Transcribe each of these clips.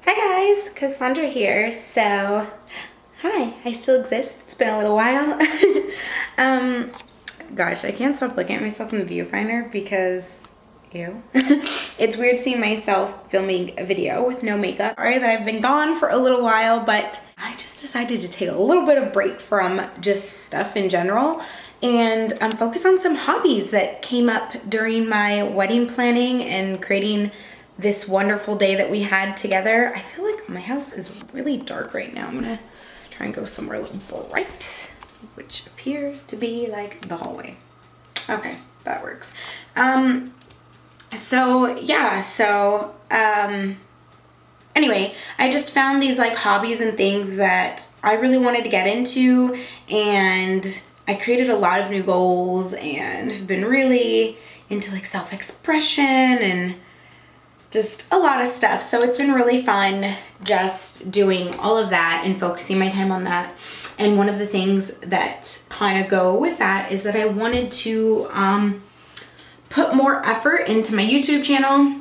Hi guys, Cassandra here. So, hi, I still exist. It's been a little while. Gosh, I can't stop looking at myself in the viewfinder because, ew. It's weird seeing myself filming a video with no makeup. Sorry that I've been gone for a little while, but I just decided to take a little bit of break from just stuff in general and focus on some hobbies that came up during my wedding planning and creating this wonderful day that we had together. I feel like my house is really dark right now. I'm gonna try and go somewhere a little bright, which appears to be like the hallway. Okay, that works. Anyway, I just found these like hobbies and things that I really wanted to get into, and I created a lot of new goals and have been really into like self-expression and just a lot of stuff. So it's been really fun just doing all of that and focusing my time on that. And one of the things that kind of go with that is that I wanted to put more effort into my YouTube channel.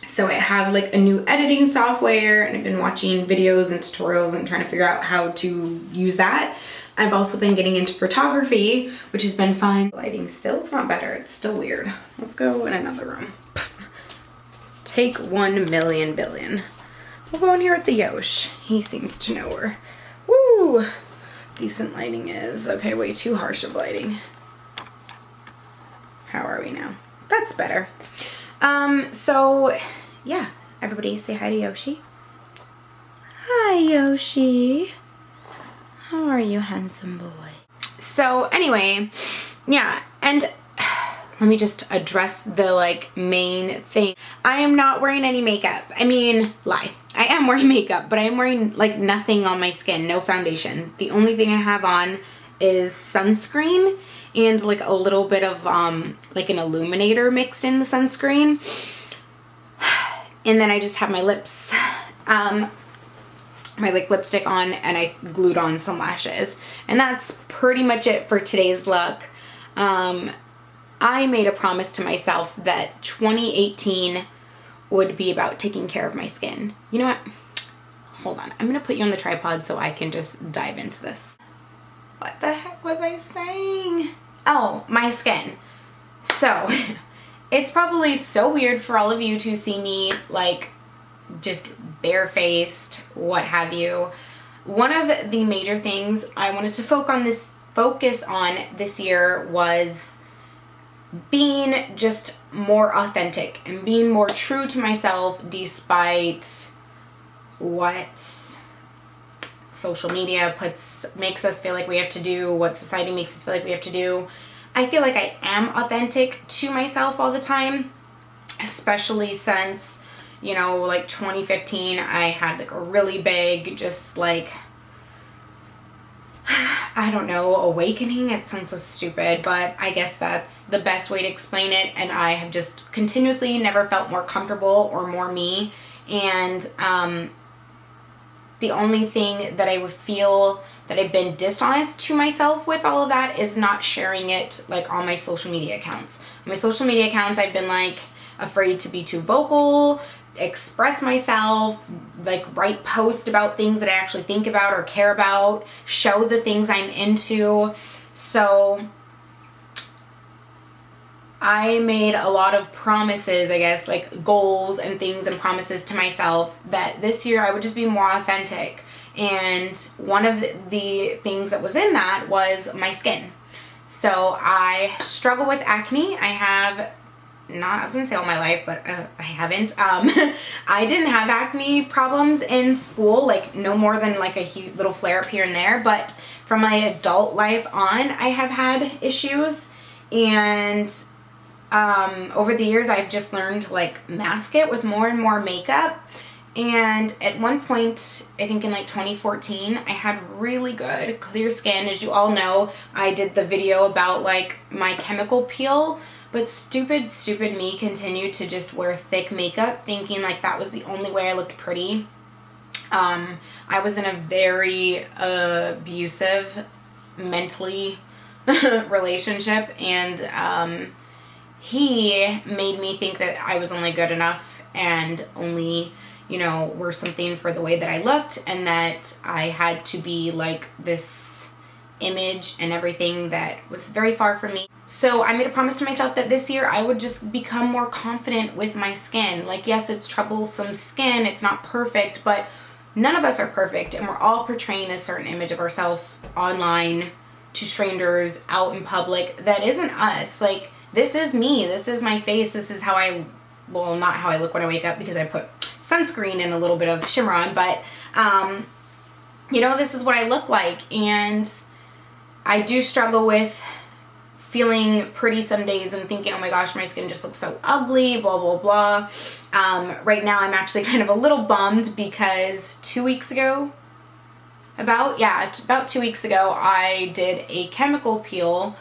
So I have like a new editing software, and I've been watching videos and tutorials and trying to figure out how to use that. I've also been getting into photography, which has been fun. Lighting still, it's not better, it's still weird. Let's go in another room. Take 1 million billion. We'll go in here with the Yosh. He seems to know where, woo, decent lighting is. Okay, way too harsh of lighting. How are we now? That's better. So yeah, everybody say hi to Yoshi. Hi, Yoshi. How are you, handsome boy? So anyway, yeah, and let me just address the like main thing. I am not wearing any makeup. I mean, lie. I am wearing makeup, but I am wearing like nothing on my skin, no foundation. The only thing I have on is sunscreen and like a little bit of like an illuminator mixed in the sunscreen. And then I just have my lips, my like lipstick on, and I glued on some lashes. And that's pretty much it for today's look. I made a promise to myself that 2018 would be about taking care of my skin. You know what? Hold on. I'm going to put you on the tripod so I can just dive into this. What the heck was I saying? Oh, my skin. So, it's probably so weird for all of you to see me like just barefaced, what have you. One of the major things I wanted to focus on this year was being just more authentic and being more true to myself despite what social media makes us feel like we have to do, what society makes us feel like we have to do. I feel like I am authentic to myself all the time, especially since, you know, like 2015, I had like a really big, just like, I don't know, awakening. It sounds so stupid, but I guess that's the best way to explain it. And I have just continuously never felt more comfortable or more me. And the only thing that I would feel that I've been dishonest to myself with all of that is not sharing it like on my social media accounts. On my social media accounts, I've been like afraid to be too vocal, express myself, like write posts about things that I actually think about or care about, show the things I'm into. So I made a lot of promises, I guess, like goals and things and promises to myself that this year I would just be more authentic. And one of the things that was in that was my skin. So I struggle with acne. I was gonna say all my life, but I haven't. I didn't have acne problems in school, like no more than like a little flare up here and there, but from my adult life on, I have had issues. And over the years, I've just learned to like mask it with more and more makeup. And at one point, I think in like 2014, I had really good clear skin. As you all know, I did the video about like my chemical peel, but stupid me continued to just wear thick makeup thinking like that was the only way I looked pretty. I was in a very abusive mentally relationship, and he made me think that I was only good enough and only you know, were something for the way that I looked, and that I had to be like this image and everything that was very far from me. So I made a promise to myself that this year I would just become more confident with my skin. Like, yes, it's troublesome skin, it's not perfect, but none of us are perfect, and we're all portraying a certain image of ourselves online to strangers out in public that isn't us. Like, this is me, this is my face, this is how I, well, not how I look when I wake up because I put sunscreen and a little bit of shimmer on, but you know, this is what I look like. And I do struggle with feeling pretty some days and thinking, oh my gosh, my skin just looks so ugly, blah, blah, blah. Right now I'm actually kind of a little bummed because 2 weeks ago, about 2 weeks ago, I did a chemical peel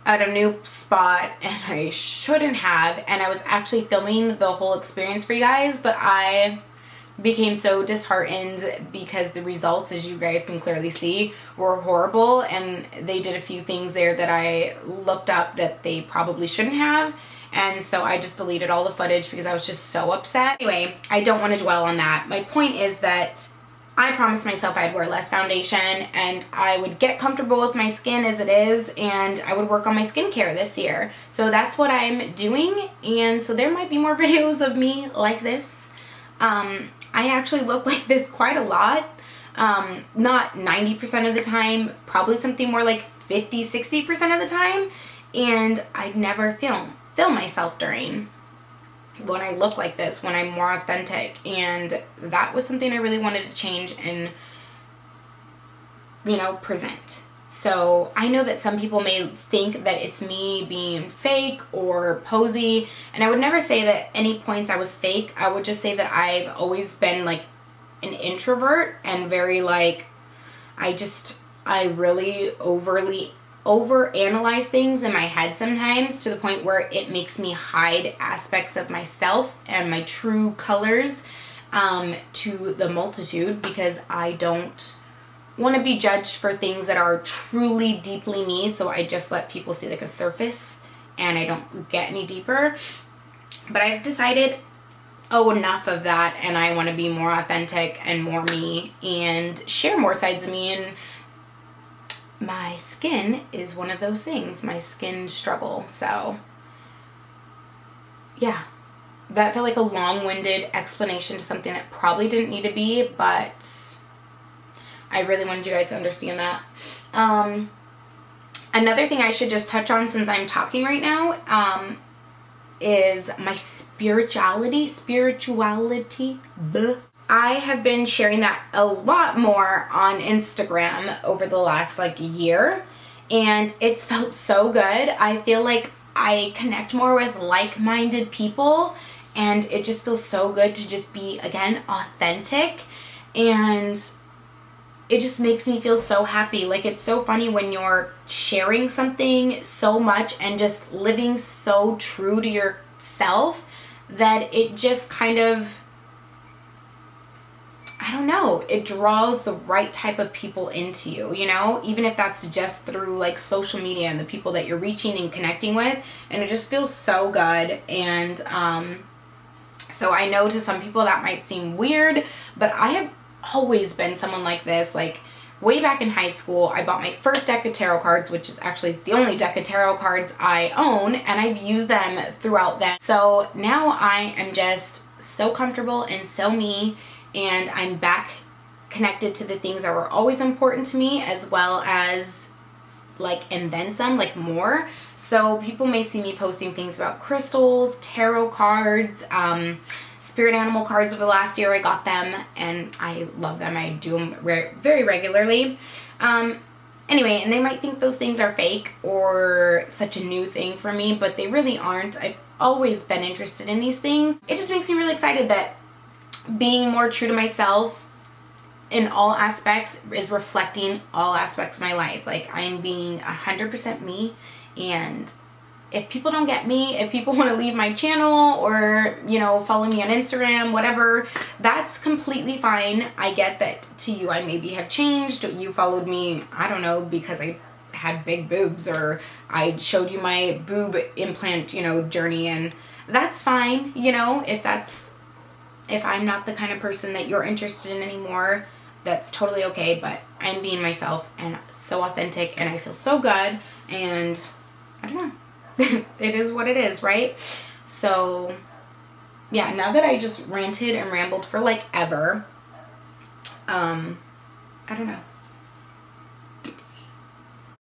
at a new spot, and I shouldn't have, and I was actually filming the whole experience for you guys, but I became so disheartened because the results, as you guys can clearly see, were horrible, and they did a few things there that I looked up that they probably shouldn't have, and so I just deleted all the footage because I was just so upset. Anyway, I don't want to dwell on that. My point is that I promised myself I'd wear less foundation and I would get comfortable with my skin as it is, and I would work on my skincare this year. So that's what I'm doing, and so there might be more videos of me like this. I actually look like this quite a lot. Not 90% of the time, probably something more like 50-60% of the time, and I'd never film myself during when I look like this, when I'm more authentic, and that was something I really wanted to change and, you know, present. So I know that some people may think that it's me being fake or posy, and I would never say that at any points I was fake. I would just say that I've always been like an introvert and very like, I really overanalyze things in my head sometimes to the point where it makes me hide aspects of myself and my true colors to the multitude, because I don't want to be judged for things that are truly deeply me. So I just let people see like a surface and I don't get any deeper. But I've decided, oh, enough of that, and I want to be more authentic and more me and share more sides of me. And my skin is one of those things, my skin struggle. So yeah, that felt like a long-winded explanation to something that probably didn't need to be, but I really wanted you guys to understand that. Another thing I should just touch on since I'm talking right now is my spirituality. Bleh. I have been sharing that a lot more on Instagram over the last like year, and it's felt so good. I feel like I connect more with like-minded people, and it just feels so good to just be, again, authentic, and it just makes me feel so happy. Like, it's so funny when you're sharing something so much and just living so true to yourself that it just kind of, I don't know, it draws the right type of people into you, you know, even if that's just through like social media and the people that you're reaching and connecting with, and it just feels so good. And so I know to some people that might seem weird, but I have always been someone like this. Like, way back in high school, I bought my first deck of tarot cards, which is actually the only deck of tarot cards I own, and I've used them throughout that. So now I am just so comfortable and so me, and I'm back connected to the things that were always important to me, as well as like, and then some, like more. So people may see me posting things about crystals, tarot cards, spirit animal cards. Over the last year I got them and I love them. I do them very regularly. Anyway, and they might think those things are fake or such a new thing for me, but they really aren't. I've always been interested in these things. It just makes me really excited that being more true to myself in all aspects is reflecting all aspects of my life. Like, I'm being 100% me, and if people don't get me, if people want to leave my channel or, you know, follow me on Instagram, whatever, that's completely fine. I get that to you I maybe have changed. You followed me, I don't know, because I had big boobs, or I showed you my boob implant, you know, journey, and that's fine, you know, if that's If I'm not the kind of person that you're interested in anymore, that's totally okay, but I'm being myself and so authentic and I feel so good, and I don't know. It is what it is, right? So yeah, now that I just ranted and rambled for like ever, I don't know.